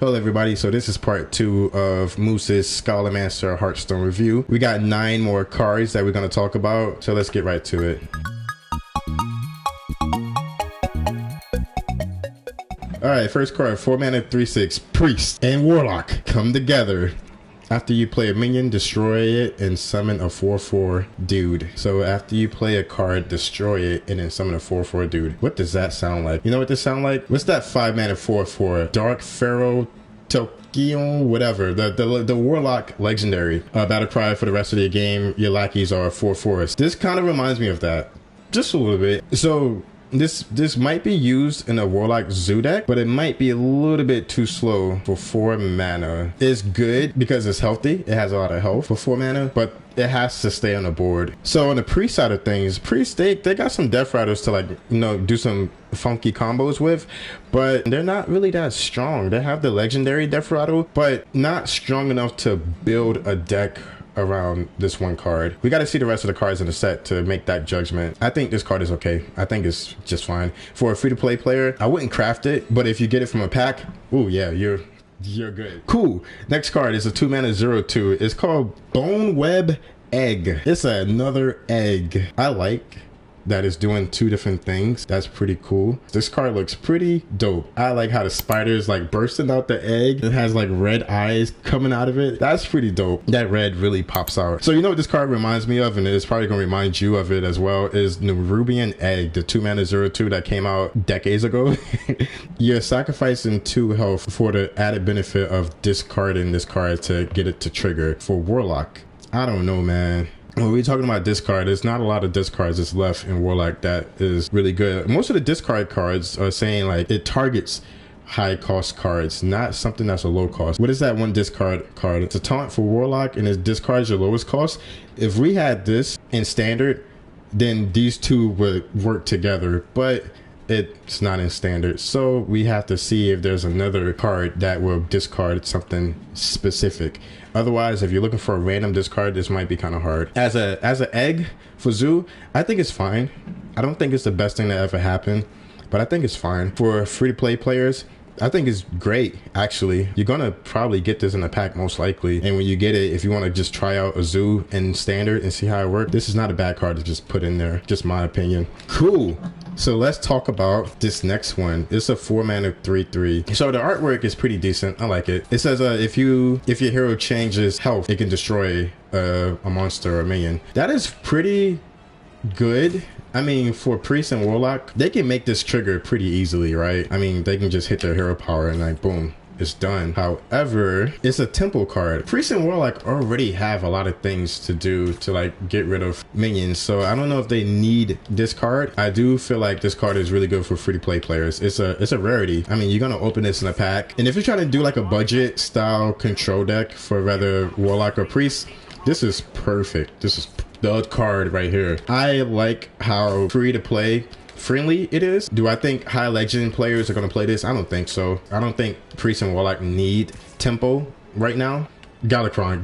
Hello everybody, so this is part 2 of Moose's Scholomance Hearthstone review. We got 9 more cards that we're going to talk about, so let's get right to it. Alright, first card, 4 mana 3/6, Priest and Warlock come together. After you play a minion, destroy it and summon a 4/4 dude. So after you play a card, destroy it and then summon a 4/4 dude. What does that sound like? You know what this sound like? What's that 5 mana 4/4? Dark Pharaoh Tokyo, whatever. The Warlock legendary. Battle cry for the rest of the game. Your lackeys are 4/4s. This kind of reminds me of that. Just a little bit. So this might be used in a Warlock Zoo deck, but it might be a little bit too slow for 4 mana. It's good because it's healthy. It has a lot of health for 4 mana, but it has to stay on the board. So on the Priest side of things, Priest, they got some Death Riders to, like, you know, do some funky combos with, but they're not really that strong. They have the legendary Death Rider, but not strong enough to build a deck around this one card. We got to see the rest of the cards in the set to make that judgment. I think this card is okay. I think it's just fine. For a free-to-play player, I wouldn't craft it, but if you get it from a pack, oh yeah, you're good. Cool. Next card is a 2 mana 0/2. It's called Bone Web Egg. It's another egg. I like that is doing 2 different things. That's pretty cool. This card looks pretty dope. I like how the spider's like bursting out the egg. It has like red eyes coming out of it. That's pretty dope. That red really pops out. So you know what this card reminds me of, and it's probably gonna remind you of it as well, is Nerubian Egg, the 2 mana 0/2 that came out decades ago. You're sacrificing 2 health for the added benefit of discarding this card to get it to trigger. For Warlock, I don't know, man. When we're talking about discard, there's not a lot of discards that's left in Warlock that is really good. Most of the discard cards are saying like it targets high cost cards, not something that's a low cost. What is that one discard card? It's a taunt for Warlock and it discards your lowest cost. If we had this in standard, then these 2 would work together, but it's not in standard. So we have to see if there's another card that will discard something specific. Otherwise, if you're looking for a random discard, this might be kind of hard. As an egg for Zoo, I think it's fine. I don't think it's the best thing that ever happened, but I think it's fine. For free-to-play players, I think it's great, actually. You're gonna probably get this in a pack most likely, and when you get it, if you want to just try out a Zoo in standard and see how it works, this is not a bad card to just put in there. Just my opinion. Cool. So let's talk about this next one. It's a 4 mana 3/3. So the artwork is pretty decent. I like it. It says if your hero changes health, it can destroy a monster or a minion. That is pretty good. I mean, for Priest and Warlock, they can make this trigger pretty easily, right? I mean, they can just hit their hero power and like boom, it's done. However, it's a temple card. Priest and Warlock already have a lot of things to do to like get rid of minions, so I don't know if they need this card. I do feel like this card is really good for free-to-play players. It's a rarity. I mean, you're gonna open this in a pack, and if you're trying to do like a budget style control deck for whether Warlock or Priest, this is perfect. This is the card right here. I like how free-to-play friendly it is. Do I think high legend players are going to play this? I don't think so. I don't think Priest and Warlock need tempo right now. Galakron.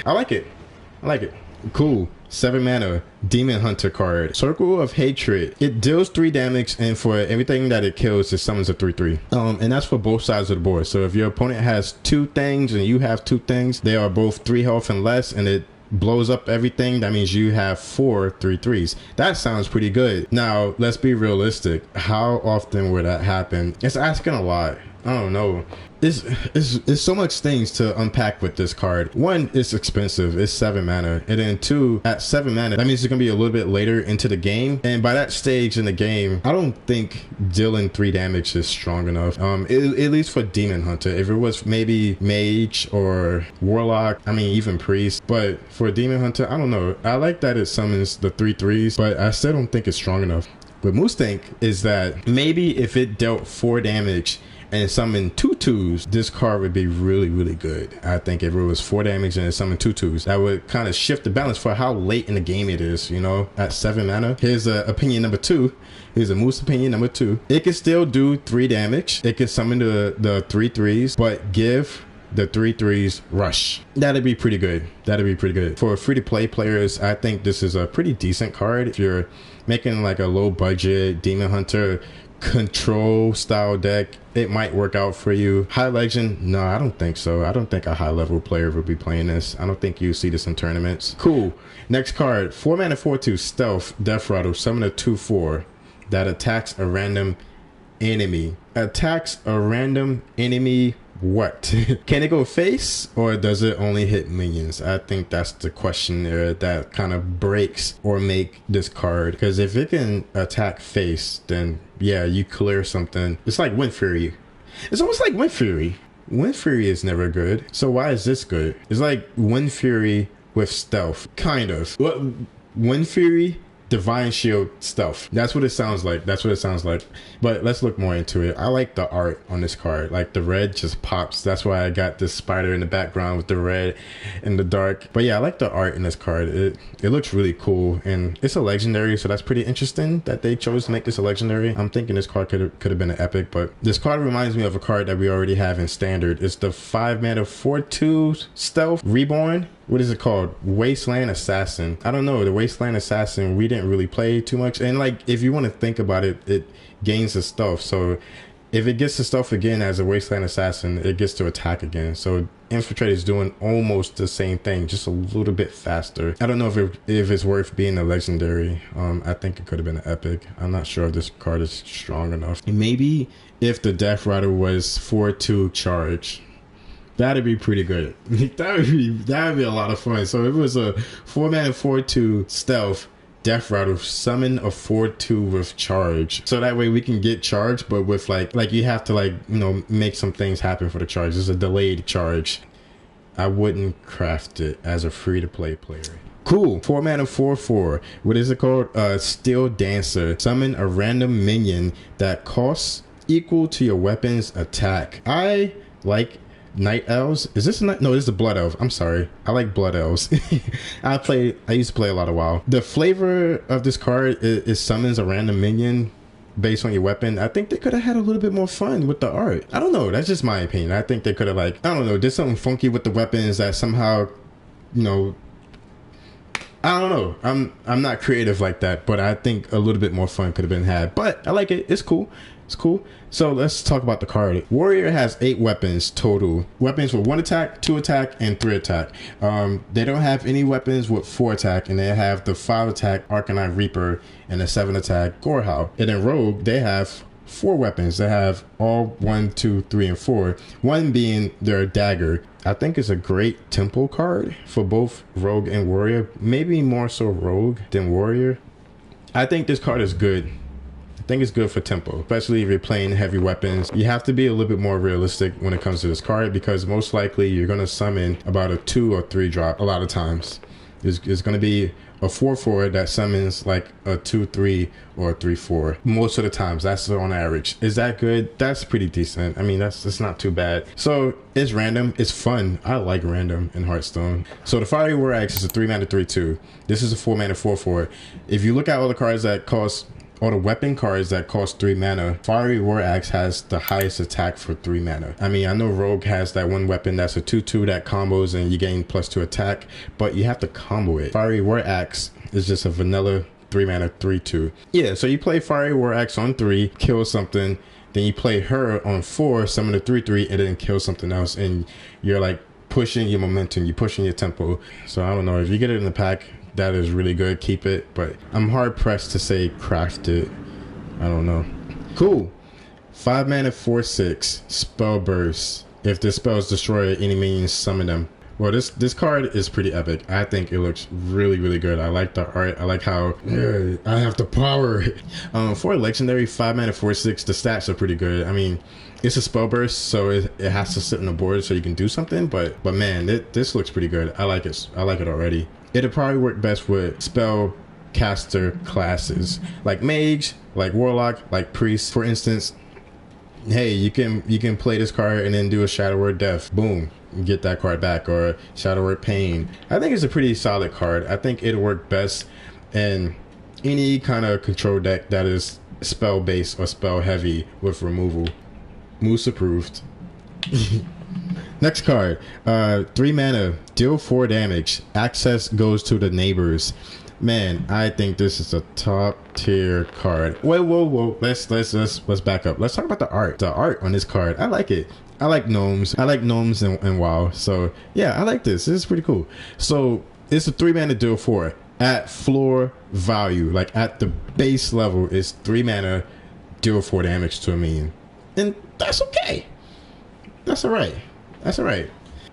I like it. Cool. 7 mana Demon Hunter card. Circle of Hatred. It deals 3 damage, and for everything that it kills, it summons a 3/3. And that's for both sides of the board. So if your opponent has 2 things and you have 2 things, they are both 3 health and less, and it blows up everything. That means you have 4 3/3s. That sounds pretty good. Now let's be realistic. How often would that happen? It's asking a lot. I don't know. It's so much things to unpack with this card. 1, it's expensive. It's 7 mana. And then 2, at 7 mana, that means it's gonna be a little bit later into the game. And by that stage in the game, I don't think dealing 3 damage is strong enough. At least for Demon Hunter. If it was maybe Mage or Warlock, I mean even Priest. But for Demon Hunter, I don't know. I like that it summons the 3/3s, but I still don't think it's strong enough. What Moose think is that maybe if it dealt 4 damage and summon 2/2s, this card would be really, really good. I think if it was 4 damage and it summoned 2/2s, that would kind of shift the balance for how late in the game it is, you know, at 7 mana. Here's opinion number 2. Here's a Moose opinion number 2. It can still do 3 damage. It can summon the 3/3s, but give the 3/3s rush. That'd be pretty good. For free-to-play players, I think this is a pretty decent card. If you're making like a low budget Demon Hunter control style deck, it might work out for you. High legend? No, I don't think so. I don't think a high level player would be playing this. I don't think you see this in tournaments. Cool. Next card, 4 mana 4/2 stealth, death rattle, summon a 2/4 that attacks a random enemy. Attacks a random enemy. What? Can it go face or does it only hit minions? I think that's the question there that kind of breaks or make this card, because if it can attack face, then yeah, you clear something. It's like Wind Fury. It's almost like Wind Fury. Wind Fury is never good, so why is this good? It's like Wind Fury with stealth, kind of. Wind Fury, Divine Shield, stealth. That's what it sounds like. That's what it sounds like. But let's look more into it. I like the art on this card. Like the red just pops. That's why I got this spider in the background with the red and the dark. But yeah, I like the art in this card. It looks really cool, and it's a legendary, so that's pretty interesting that they chose to make this a legendary. I'm thinking this card could have been an epic, but this card reminds me of a card that we already have in standard. It's the 5 mana 4/2 stealth reborn. What is it called? Wasteland Assassin. I don't know. The Wasteland Assassin, we didn't really play too much. And like, if you want to think about it, it gains the stealth. So if it gets the stealth again as a Wasteland Assassin, it gets to attack again. So Infiltrate is doing almost the same thing, just a little bit faster. I don't know if it's worth being a legendary. I think it could have been an epic. I'm not sure if this card is strong enough. Maybe if the Death Rider was 4/2 charge. That'd be pretty good. That would be a lot of fun. So if it was a 4 mana 4/2 stealth death rattle, summon a 4/2 with charge. So that way we can get charge, but with like you have to make some things happen for the charge. There's a delayed charge. I wouldn't craft it as a free to play player. Cool. 4 mana 4/4. What is it called? Steel Dancer. Summon a random minion that costs equal to your weapon's attack. I like Night Elves. Is this no, this is the Blood Elf. I'm sorry. I like Blood Elves. I used to play a lot of WoW. The flavor of this card is summons a random minion based on your weapon. I think they could have had a little bit more fun with the art. I don't know. That's just my opinion. I think they could have I don't know, did something funky with the weapons that somehow, I don't know. I'm not creative like that, but I think a little bit more fun could have been had. But I like it. It's cool. It's cool. So let's talk about the card. Warrior has 8 weapons total. Weapons with 1 attack, 2 attack, and 3 attack. They don't have any weapons with 4 attack, and they have the 5 attack Arcanine Reaper and the 7 attack Gorehowl. And in Rogue, they have 4 weapons. They have all 1, 2, 3, and 4. 1 being their dagger. I think it's a great tempo card for both Rogue and Warrior. Maybe more so Rogue than Warrior. I think this card is good. I think it's good for tempo, especially if you're playing heavy weapons. You have to be a little bit more realistic when it comes to this card, because most likely you're going to summon about a 2 or 3 drop a lot of times. It's going to be a 4/4 that summons like a 2/3 or a 3/4 most of the times. That's on average. Is that good? That's pretty decent. I mean, it's not too bad. So it's random. It's fun. I like random in Hearthstone. So the Fiery War Axe is a 3 mana 3/2. This is a 4 mana 4/4. If you look at all the cards that cost, all the weapon cards that cost 3 mana, Fiery War Axe has the highest attack for 3 mana. I mean, I know Rogue has that one weapon that's a 2/2 that combos and you gain +2 attack, but you have to combo it. Fiery War Axe is just a vanilla 3 mana 3/2. Yeah, so you play Fiery War Axe on 3, kill something, then you play her on 4, summon a 3/3, and then kill something else, and you're like pushing your momentum, you're pushing your tempo. So I don't know, if you get it in the pack, that is really good. Keep it, but I'm hard pressed to say craft it. I don't know. Cool. 5 mana 4/6 spell burst. If this spells destroy any minions, summon them. Well, this card is pretty epic. I think it looks really, really good. I like the art. I like how I have the power. For a legendary 5 mana 4/6, the stats are pretty good. I mean, it's a spell burst, so it has to sit on the board so you can do something. But man, this looks pretty good. I like it. I like it already. It'll probably work best with spell caster classes like mage, like warlock, like priest. For instance, hey, you can play this card and then do a Shadow Word Death. Boom, get that card back. Or Shadow Word Pain. I think it's a pretty solid card. I think it'll work best in any kind of control deck that is spell based or spell heavy with removal. Moose approved. Next card, 3 mana, deal 4 damage. Access goes to the neighbors. Man, I think this is a top tier card. Whoa. Let's back up. Let's talk about the art. The art on this card, I like it. I like gnomes. I like gnomes and WoW. So yeah, I like this. This is pretty cool. So it's a 3-mana deal 4 at floor value. Like at the base level, it's 3 mana, deal 4 damage to a minion, and that's okay. That's all right. That's all right.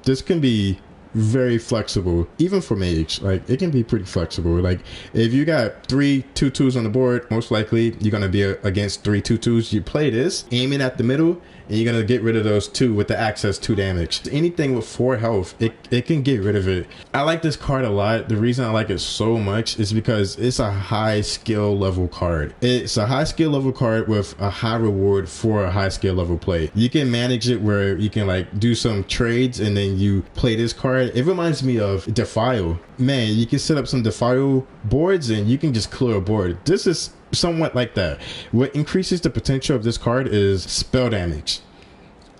This can be very flexible, even for mage. Like it can be pretty flexible. Like if you got 3 2/2s on the board, most likely you're gonna be against 3 2/2s. You play this, aim it at the middle, and you're gonna get rid of those 2 with the access 2 damage. Anything with 4 health, it can get rid of it. I like this card a lot. The reason I like it so much is because it's a high skill level card. It's a high skill level card with a high reward for a high skill level play. You can manage it where you can like do some trades and then you play this card. It reminds me of Defile. Man, you can set up some Defile boards and you can just clear a board. This is somewhat like that. What increases the potential of this card is spell damage.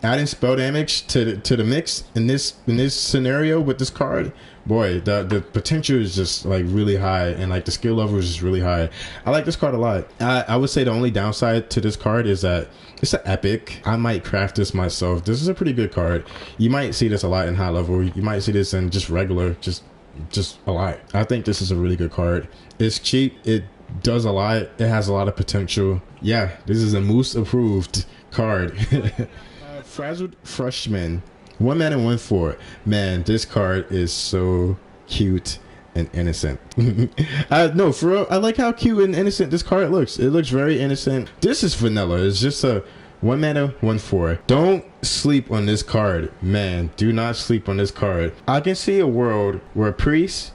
Adding spell damage to the mix in this scenario with this card, boy, the potential is just like really high, and like the skill level is just really high. I like this card a lot. I would say the only downside to this card is that it's an epic. I might craft this myself. This is a pretty good card. You might see this a lot in high level. You might see this in just regular, just a lot. I think this is a really good card. It's cheap. It does a lot. It has a lot of potential. Yeah, this is a Moose approved card. Frazzled Freshman, 1 mana 1/4. Man, this card is so cute and innocent. No, for real, I like how cute and innocent this card looks. It looks very innocent. This is vanilla. It's just a 1 mana 1/4. Don't sleep on this card, man. Do not sleep on this card. I can see a world where Priest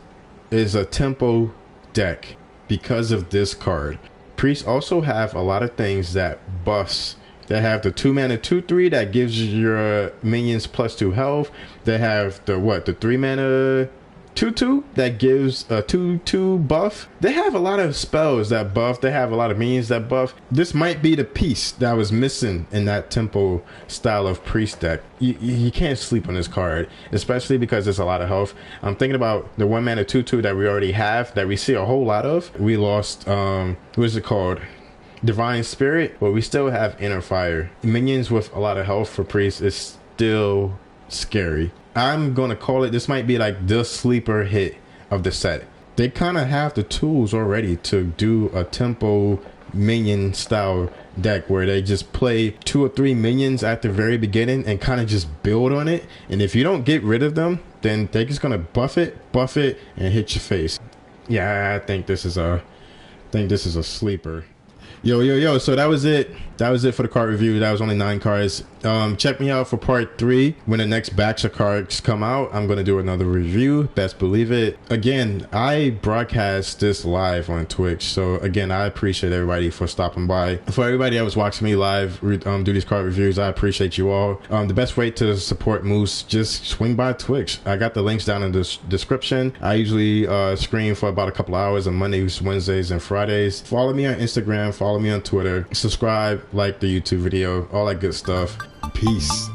is a tempo deck because of this card. Priests also have a lot of things that buffs. They have the 2 mana 2/3 that gives your minions +2 health. They have the 3 mana 2/2 that gives a 2/2 buff. They have a lot of spells that buff. They have a lot of minions that buff. This might be the piece that was missing in that tempo style of priest deck. You can't sleep on this card, especially because there's a lot of health. I'm thinking about the 1 mana 2/2 that we already have, that we see a whole lot of. We lost what is it called? Divine Spirit, but we still have Inner Fire. Minions with a lot of health for priests is still scary. I'm gonna call it, this might be like the sleeper hit of the set. They kind of have the tools already to do a tempo minion style deck where they just play 2 or 3 minions at the very beginning and kind of just build on it. And if you don't get rid of them, then they're just gonna buff it, and hit your face. Yeah, I think this is a sleeper. Yo, so that was it for the card review. That was only 9 cards. Check me out for part 3 when the next batch of cards come out. I'm gonna do another review, best believe it. Again, I broadcast this live on Twitch, so again, I appreciate everybody for stopping by. For everybody that was watching me live do these card reviews, I appreciate you all. The best way to support Moose, just swing by Twitch. I got the links down in the description. I usually stream for about a couple hours on Mondays, Wednesdays, and Fridays. Follow me on Instagram, follow me on Twitter, subscribe, like the YouTube video, all that good stuff. Peace.